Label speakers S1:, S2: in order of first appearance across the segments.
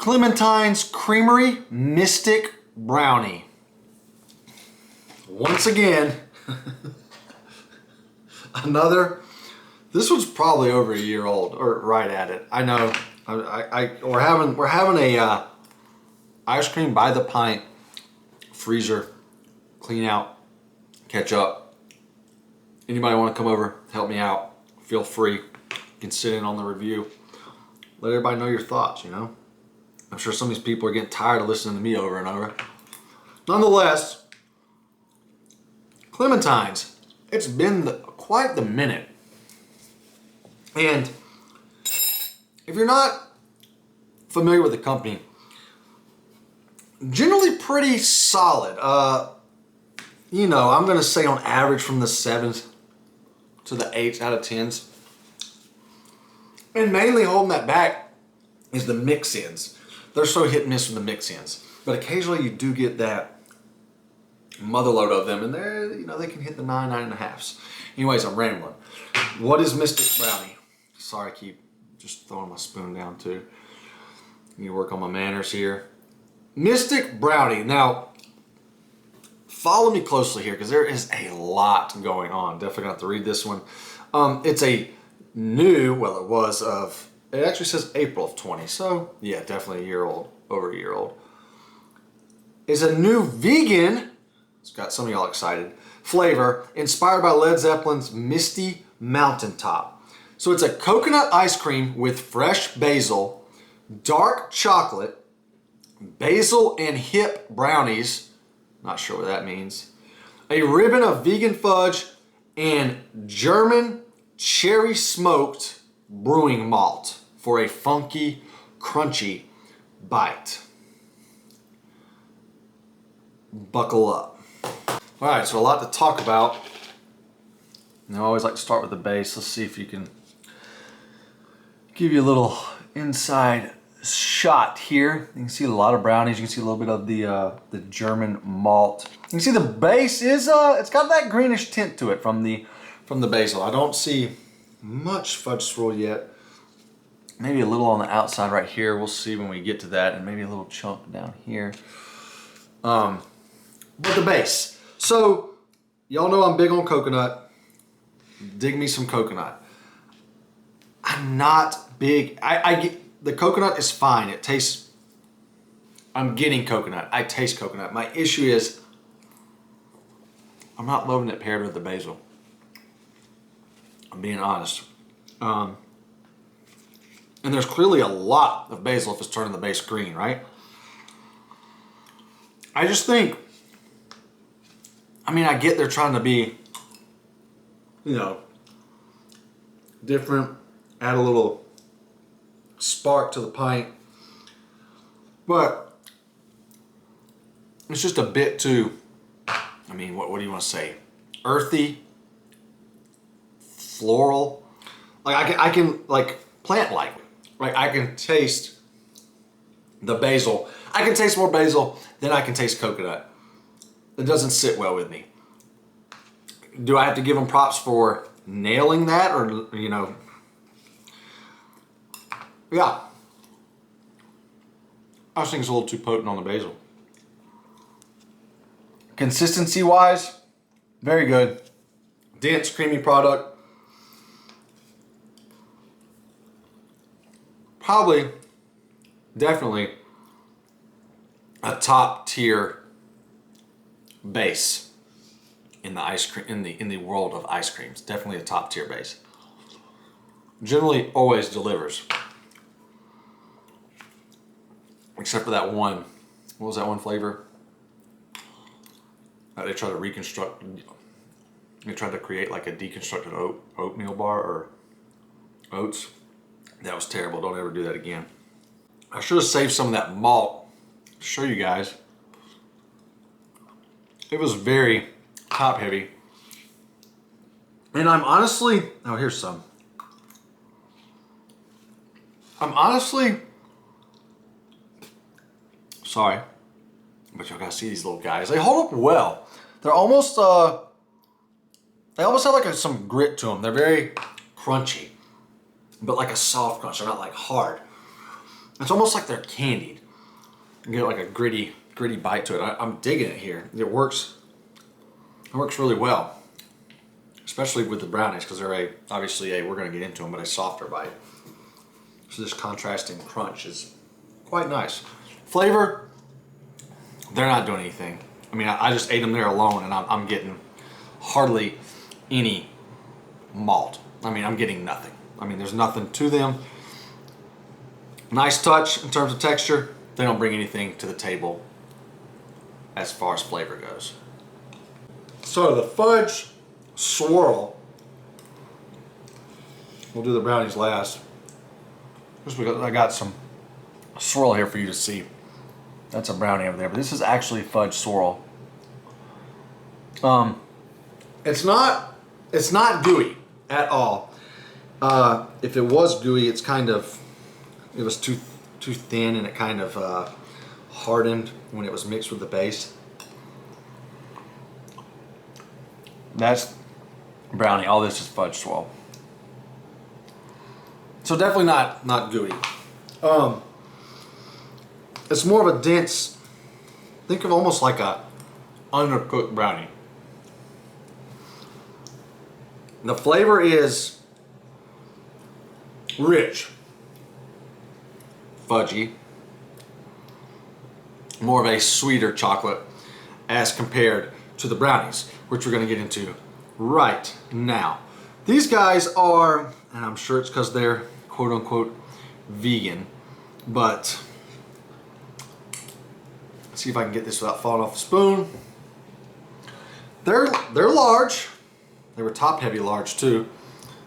S1: Clementine's Creamery Mystic Brownie. Once again, this was probably over a year old, or right at it. I know. We're having a ice cream by the pint freezer clean out, catch up. Anybody want to come over, help me out? Feel free. You can sit in on the review. Let everybody know your thoughts. I'm sure some of these people are getting tired of listening to me over and over. Nonetheless, Clementine's. It's been quite the minute. And if you're not familiar with the company, generally pretty solid. I'm going to say on average from the 7s to the 8s out of 10s. And mainly holding that back is the mix-ins. They're so hit and miss with the mix-ins. But occasionally you do get that motherload of them, and they can hit the 9.5s. Anyways, I'm rambling. What is Mystic Brownie? Sorry, I keep just throwing my spoon down too. Need to work on my manners here. Mystic Brownie. Now, follow me closely here because there is a lot going on. Definitely gonna have to read this one. It's a new, it actually says April of 20. So yeah, definitely over a year old. It's a new vegan, it's got some of y'all excited, flavor inspired by Led Zeppelin's Misty Mountaintop. So it's a coconut ice cream with fresh basil, dark chocolate, basil and hip brownies, not sure what that means, a ribbon of vegan fudge, and German cherry smoked brewing malt for a funky, crunchy bite. Buckle up. All right, so a lot to talk about. And I always like to start with the base. Let's see if you can give you a little inside shot here. You can see a lot of brownies. You can see a little bit of the German malt. You can see the base is it's got that greenish tint to it from the basil. I don't see much fudge swirl yet. Maybe a little on the outside right here. We'll see when we get to that, and maybe a little chunk down here. But the base. So y'all know I'm big on coconut. Dig me some coconut. I'm not big. I get the coconut is fine. It tastes. I'm getting coconut. I taste coconut. My issue is I'm not loving it paired with the basil. I'm being honest. And there's clearly a lot of basil if it's turning the base green, right? I just think, I get they're trying to be, different, add a little spark to the pint, but it's just a bit too, what do you want to say? Earthy, floral. I can plant-like. I can taste the basil. I can taste more basil than I can taste coconut. It doesn't sit well with me. Do I have to give them props for nailing that, or yeah. I just think it's a little too potent on the basil. Consistency-wise, very good. Dense, creamy product. Probably, definitely a top tier base in the ice cream in the world of ice creams. Definitely a top tier base. Generally, always delivers, except for that one. What was that one flavor? They tried to reconstruct. They tried to create like a deconstructed oatmeal bar or oats. That was terrible. Don't ever do that again. I should have saved some of that malt to show you guys. It was very top heavy. And I'm honestly, oh, here's some. I'm honestly, sorry, but y'all gotta see these little guys. They hold up well. They're almost, they almost have like some grit to them. They're very crunchy, but like a soft crunch. They're not like hard. It's almost like they're candied. You get like a gritty bite to it. I'm digging it here. It works really well, especially with the brownies, because they're we're going to get into them, but a softer bite. So this contrasting crunch is quite nice. Flavor, they're not doing anything. I mean, I just ate them there alone, and I'm getting hardly any malt. I mean, I'm getting nothing. I mean, there's nothing to them. Nice touch in terms of texture. They don't bring anything to the table as far as flavor goes. So the fudge swirl, we'll do the brownies last. I got some swirl here for you to see. That's a brownie over there, but this is actually fudge swirl. It's not gooey at all. If it was gooey, it was too thin, and it kind of hardened when it was mixed with the base. That's brownie. All this is fudge swirl. So definitely not gooey. It's more of a dense, think of almost like a undercooked brownie. The flavor is rich, fudgy, more of a sweeter chocolate as compared to the brownies, which we're going to get into right now. These guys are, and I'm sure it's because they're quote unquote vegan, but let's see if I can get this without falling off the spoon. They're large. They were top heavy large too,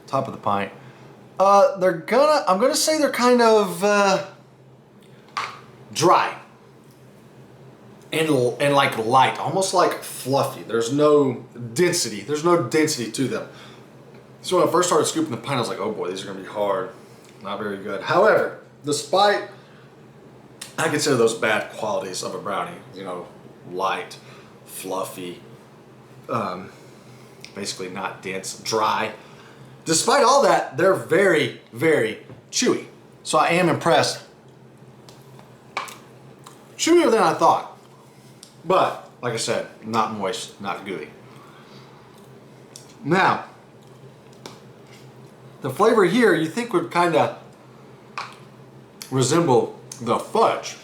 S1: top of the pint. I'm gonna say they're kind of dry and like light, almost like fluffy. There's no density. There's no density to them. So when I first started scooping the pint, I was like, oh boy, these are gonna be hard. Not very good. However, despite I consider those bad qualities of a brownie, light, fluffy, basically not dense, dry. Despite all that, they're very, very chewy. So I am impressed. Chewier than I thought. But, like I said, not moist, not gooey. Now, the flavor here you think would kind of resemble the fudge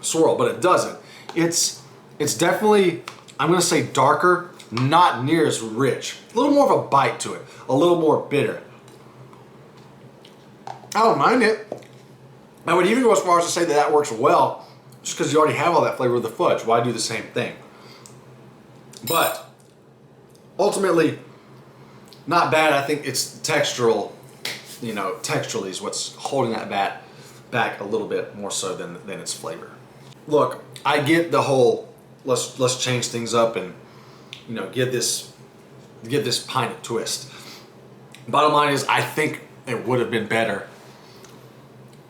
S1: swirl, but it doesn't. It's definitely, I'm going to say darker, not near as rich. A little more of a bite to it, a little more bitter. I don't mind it. I would even go as far as to say that works well, just because you already have all that flavor of the fudge. Why do the same thing? But ultimately, not bad. I think it's textural, texturally is what's holding that back a little bit more so than its flavor. Look, I get the whole let's change things up and give this pint a twist. Bottom line is, I think it would have been better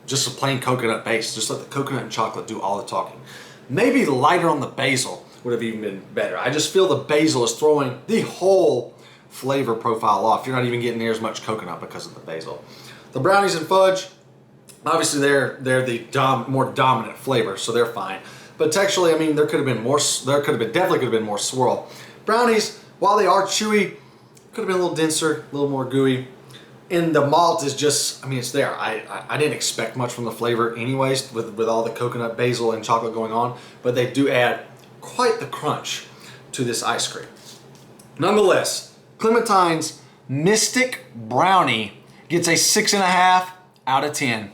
S1: just a plain coconut base. Just let the coconut and chocolate do all the talking. Maybe lighter on the basil would have even been better. I just feel the basil is throwing the whole flavor profile off. You're not even getting near as much coconut because of the basil. The brownies and fudge, obviously they're the more dominant flavor, so they're fine. But texturally, I mean, there could have been more. Definitely could have been more swirl. Brownies, while they are chewy, could have been a little denser, a little more gooey. And the malt is just, I mean, it's there. I didn't expect much from the flavor anyways, with all the coconut, basil, and chocolate going on, but they do add quite the crunch to this ice cream. Nonetheless, Clementine's Mystic Brownie gets a 6.5 out of 10.